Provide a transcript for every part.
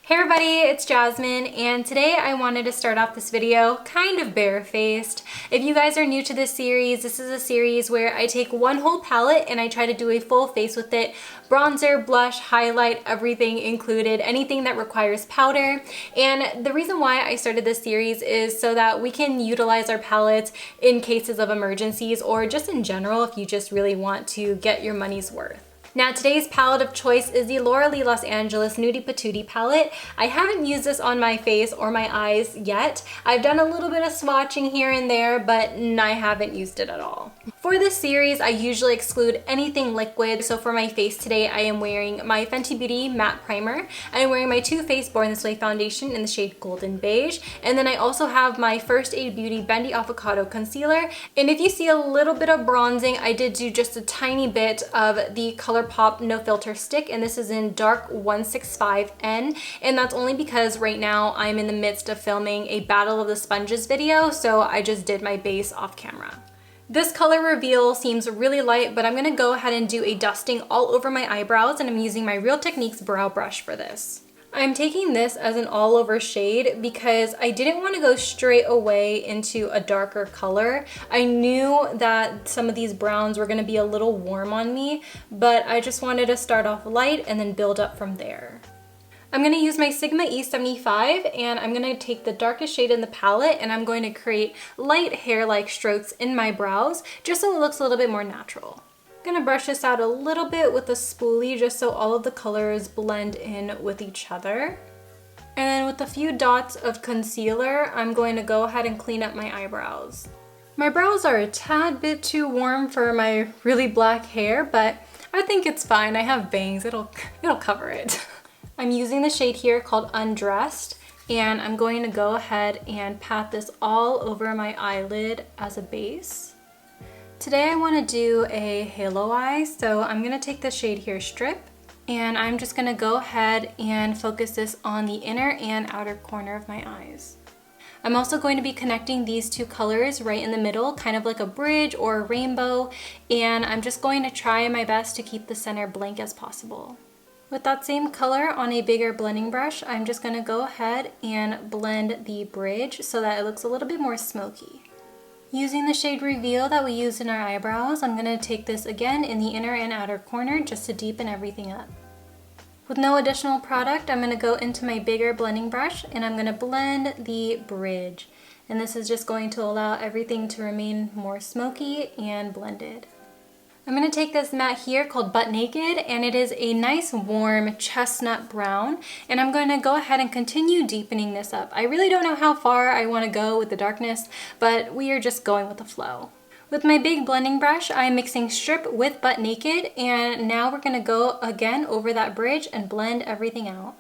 Hey everybody, it's Jasmine, and today I wanted to start off this video kind of barefaced. If you guys are new to this series, this is a series where I take one whole palette and I try to do a full face with it. Bronzer, blush, highlight, everything included, anything that requires powder. And the reason why I started this series is so that we can utilize our palettes in cases of emergencies or just in general if you just really want to get your money's worth. Now today's palette of choice is the Laura Lee Los Angeles Nudie Patootie palette. I haven't used this on my face or my eyes yet. I've done a little bit of swatching here and there, but I haven't used it at all. For this series, I usually exclude anything liquid. So for my face today, I am wearing my Fenty Beauty Matte Primer. I'm wearing my Too Faced Born This Way foundation in the shade Golden Beige. And then I also have my First Aid Beauty Bendy Avocado Concealer. And if you see a little bit of bronzing, I did do just a tiny bit of the Colourpop No Filter Stick, and this is in dark 165N, and that's only because right now I'm in the midst of filming a Battle of the Sponges video, so I just did my base off camera. This color reveal seems really light, but I'm gonna go ahead and do a dusting all over my eyebrows, and I'm using my Real Techniques brow brush for this. I'm taking this as an all over shade because I didn't want to go straight away into a darker color. I knew that some of these browns were going to be a little warm on me, but I just wanted to start off light and then build up from there. I'm going to use my Sigma E75 and I'm going to take the darkest shade in the palette and I'm going to create light hair-like strokes in my brows just so it looks a little bit more natural. I'm gonna brush this out a little bit with a spoolie just so all of the colors blend in with each other. And then with a few dots of concealer, I'm going to go ahead and clean up my eyebrows. My brows are a tad bit too warm for my really black hair, but I think it's fine. I have bangs, it'll cover it. I'm using the shade here called Undressed, and I'm going to go ahead and pat this all over my eyelid as a base. Today I want to do a halo eye, so I'm going to take the shade here, Strip, and I'm just going to go ahead and focus this on the inner and outer corner of my eyes. I'm also going to be connecting these two colors right in the middle, kind of like a bridge or a rainbow, and I'm just going to try my best to keep the center blank as possible. With that same color on a bigger blending brush, I'm just going to go ahead and blend the bridge so that it looks a little bit more smoky. Using the shade Reveal that we used in our eyebrows, I'm going to take this again in the inner and outer corner just to deepen everything up. With no additional product, I'm going to go into my bigger blending brush and I'm going to blend the bridge. And this is just going to allow everything to remain more smoky and blended. I'm going to take this matte here called Butt Naked, and it is a nice warm chestnut brown, and I'm going to go ahead and continue deepening this up. I really don't know how far I want to go with the darkness, but we are just going with the flow. With my big blending brush, I'm mixing Strip with Butt Naked, and now we're going to go again over that bridge and blend everything out.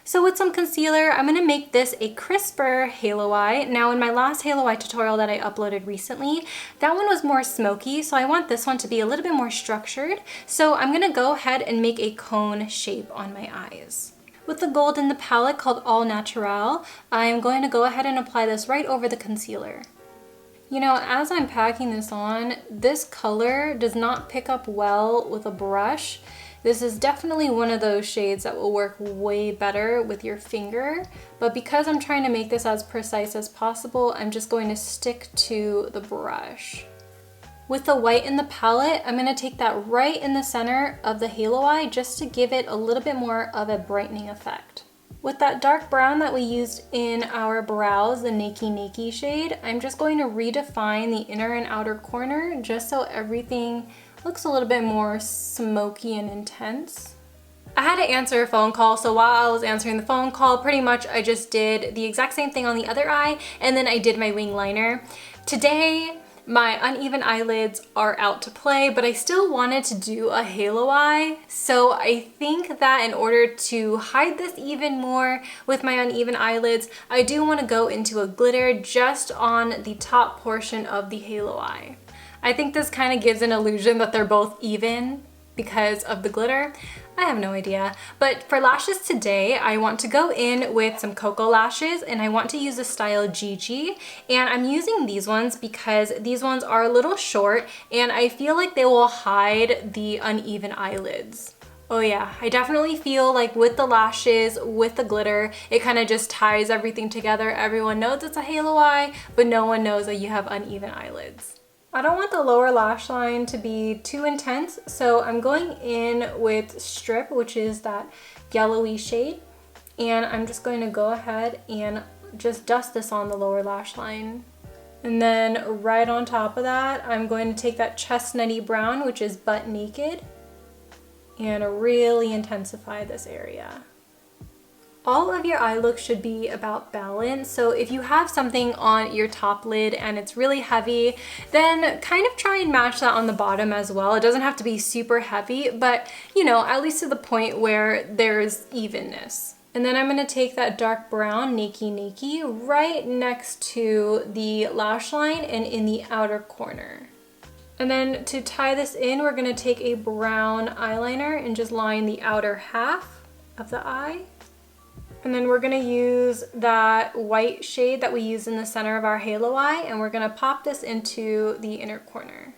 So with some concealer, I'm going to make this a crisper halo eye. Now in my last halo eye tutorial that I uploaded recently, that one was more smoky, so I want this one to be a little bit more structured. So I'm going to go ahead and make a cone shape on my eyes. With the gold in the palette called All Natural, I'm going to go ahead and apply this right over the concealer. You know, as I'm packing this on, this color does not pick up well with a brush. This is definitely one of those shades that will work way better with your finger, but because I'm trying to make this as precise as possible, I'm just going to stick to the brush. With the white in the palette, I'm going to take that right in the center of the halo eye just to give it a little bit more of a brightening effect. With that dark brown that we used in our brows, the Nakey shade, I'm just going to redefine the inner and outer corner just so everything looks a little bit more smoky and intense. I had to answer a phone call, so while I was answering the phone call, pretty much I just did the exact same thing on the other eye, and then I did my wing liner. Today, my uneven eyelids are out to play, but I still wanted to do a halo eye, so I think that in order to hide this even more with my uneven eyelids, I do want to go into a glitter just on the top portion of the halo eye. I think this kind of gives an illusion that they're both even because of the glitter. I have no idea. But for lashes today, I want to go in with some Koko lashes, and I want to use the style Gigi. And I'm using these ones because these ones are a little short and I feel like they will hide the uneven eyelids. Oh yeah, I definitely feel like with the lashes, with the glitter, it kind of just ties everything together. Everyone knows it's a halo eye, but no one knows that you have uneven eyelids. I don't want the lower lash line to be too intense, so I'm going in with Strip, which is that yellowy shade, and I'm just going to go ahead and just dust this on the lower lash line. And then right on top of that, I'm going to take that chestnutty brown, which is Butt Naked, and really intensify this area. All of your eye looks should be about balance, so if you have something on your top lid and it's really heavy, then kind of try and match that on the bottom as well. It doesn't have to be super heavy, but you know, at least to the point where there's evenness. And then I'm going to take that dark brown Nakey right next to the lash line and in the outer corner. And then to tie this in, we're going to take a brown eyeliner and just line the outer half of the eye. And then we're going to use that white shade that we used in the center of our halo eye, and we're going to pop this into the inner corner.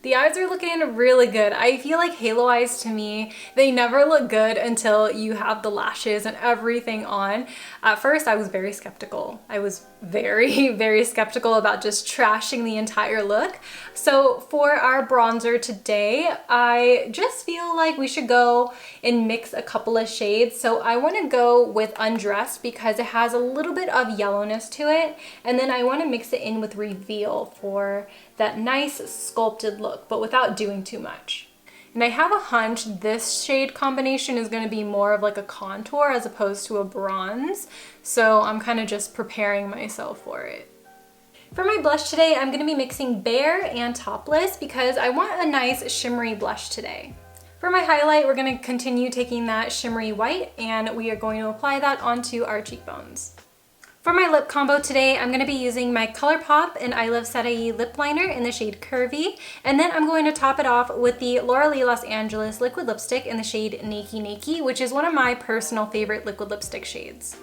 The eyes are looking really good. I feel like halo eyes to me, they never look good until you have the lashes and everything on. At first, I was very skeptical. I was very skeptical about just trashing the entire look. So for our bronzer today, I just feel like we should go and mix a couple of shades. So I want to go with Undressed because it has a little bit of yellowness to it. And then I want to mix it in with Reveal for that nice sculpted look, but without doing too much. And I have a hunch this shade combination is going to be more of like a contour as opposed to a bronze. So I'm kind of just preparing myself for it. For my blush today, I'm going to be mixing Bare and Topless because I want a nice shimmery blush today. For my highlight, we're going to continue taking that shimmery white and we are going to apply that onto our cheekbones. For my lip combo today, I'm going to be using my Colourpop and I Love Sarai lip liner in the shade Curvii, and then I'm going to top it off with the Laura Los Angeles liquid lipstick in the shade Nakey, which is one of my personal favorite liquid lipstick shades.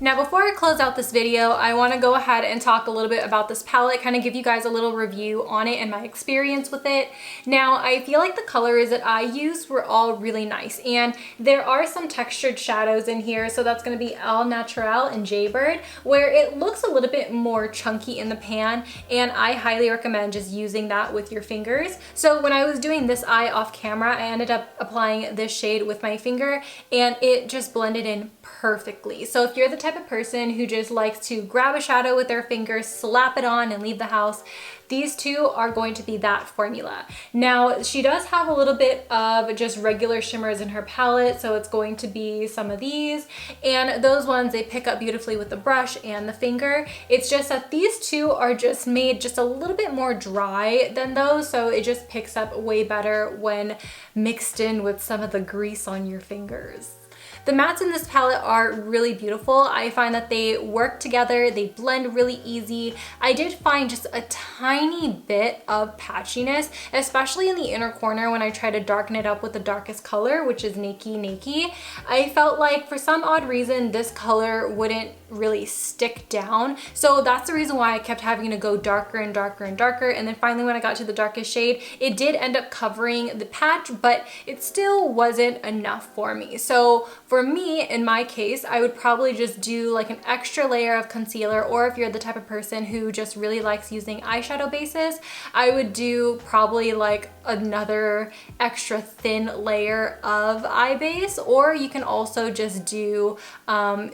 Now before I close out this video, I want to go ahead and talk a little bit about this palette, kind of give you guys a little review on it and my experience with it. Now I feel like the colors that I used were all really nice, and there are some textured shadows in here, so that's going to be Al Natural and Jaybird, where it looks a little bit more chunky in the pan, and I highly recommend just using that with your fingers. So when I was doing this eye off camera, I ended up applying this shade with my finger and it just blended in perfectly. So if you're the type of person who just likes to grab a shadow with their fingers, slap it on and leave the house, these two are going to be that formula. Now, she does have a little bit of just regular shimmers in her palette, so it's going to be some of these, and those ones, they pick up beautifully with the brush and the finger. It's just that these two are just made just a little bit more dry than those, so it just picks up way better when mixed in with some of the grease on your fingers. The mattes in this palette are really beautiful. I find that they work together, they blend really easy. I did find just a tiny bit of patchiness, especially in the inner corner when I try to darken it up with the darkest color, which is Nakey. I felt like for some odd reason this color wouldn't really stick down. So that's the reason why I kept having to go darker and darker and darker. And then finally when I got to the darkest shade, it did end up covering the patch, but it still wasn't enough for me. So for me, in my case, I would probably just do like an extra layer of concealer, or if you're the type of person who just really likes using eyeshadow bases, I would do probably like another extra thin layer of eye base, or you can also just do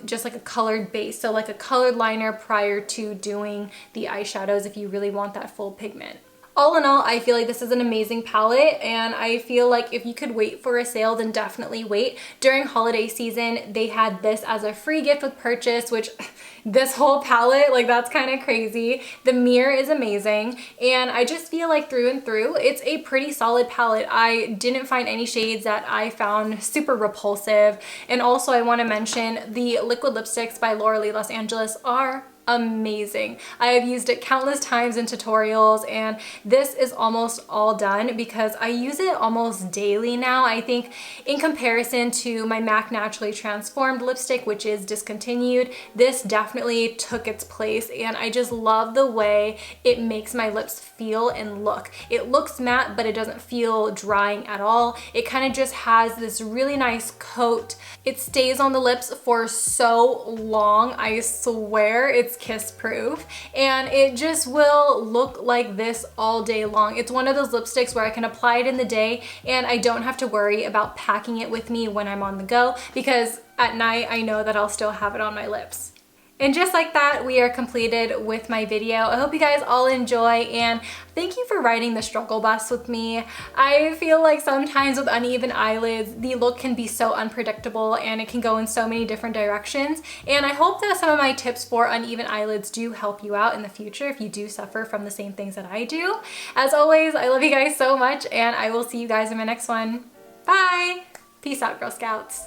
just like a colored base, so like a colored liner prior to doing the eyeshadows if you really want that full pigment. All in all, I feel like this is an amazing palette, and I feel like if you could wait for a sale, then definitely wait. During holiday season, they had this as a free gift with purchase, which this whole palette, like that's kind of crazy. The mirror is amazing, and I just feel like through and through, it's a pretty solid palette. I didn't find any shades that I found super repulsive, and also I want to mention the liquid lipsticks by Laura Los Angeles are amazing. I have used it countless times in tutorials, and this is almost all done because I use it almost daily now. I think in comparison to my MAC Naturally Transformed lipstick, which is discontinued, this definitely took its place, and I just love the way it makes my lips feel and look. It looks matte, but it doesn't feel drying at all. It kind of just has this really nice coat. It stays on the lips for so long. I swear it's kiss proof, and it just will look like this all day long. It's one of those lipsticks where I can apply it in the day and I don't have to worry about packing it with me when I'm on the go, because at night I know that I'll still have it on my lips. And just like that, we are completed with my video. I hope you guys all enjoy, and thank you for riding the struggle bus with me. I feel like sometimes with uneven eyelids, the look can be so unpredictable and it can go in so many different directions. And I hope that some of my tips for uneven eyelids do help you out in the future if you do suffer from the same things that I do. As always, I love you guys so much, and I will see you guys in my next one. Bye! Peace out, Girl Scouts.